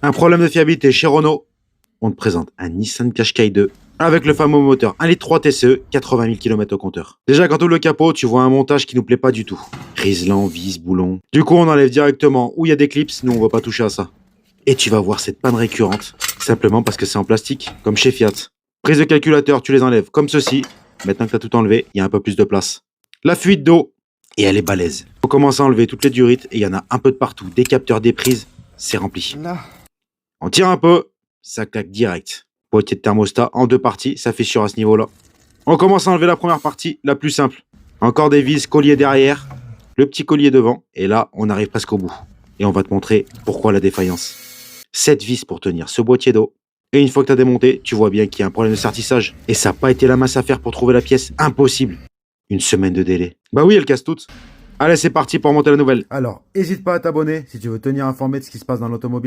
Un problème de fiabilité chez Renault. On te présente un Nissan Qashqai 2 avec le fameux moteur 1,3 litre TCE, 80 000 km au compteur. Déjà, quand tu ouvres le capot, tu vois un montage qui nous plaît pas du tout. Riselant, vis, boulon. Du coup, on enlève directement où il y a des clips, nous on va pas toucher à ça. Et tu vas voir cette panne récurrente, simplement parce que c'est en plastique, comme chez Fiat. Prise de calculateur, tu les enlèves comme ceci. Maintenant que tu as tout enlevé, il y a un peu plus de place. La fuite d'eau, et elle est balèze. On commence à enlever toutes les durites, et il y en a un peu de partout. Des capteurs, des prises, c'est rempli. Là. On tire un peu, ça claque direct. Boîtier de thermostat en 2 parties, ça fait sûr à ce niveau-là. On commence à enlever la première partie, la plus simple. Encore des vis, collier derrière, le petit collier devant, et là, on arrive presque au bout. Et on va te montrer pourquoi la défaillance. 7 vis pour tenir ce boîtier d'eau. Et une fois que tu as démonté, tu vois bien qu'il y a un problème de sertissage. Et ça n'a pas été la masse à faire pour trouver la pièce. Impossible. Une semaine de délai. Bah oui, elle casse toutes. Allez, c'est parti pour monter la nouvelle. Alors, n'hésite pas à t'abonner si tu veux tenir informé de ce qui se passe dans l'automobile.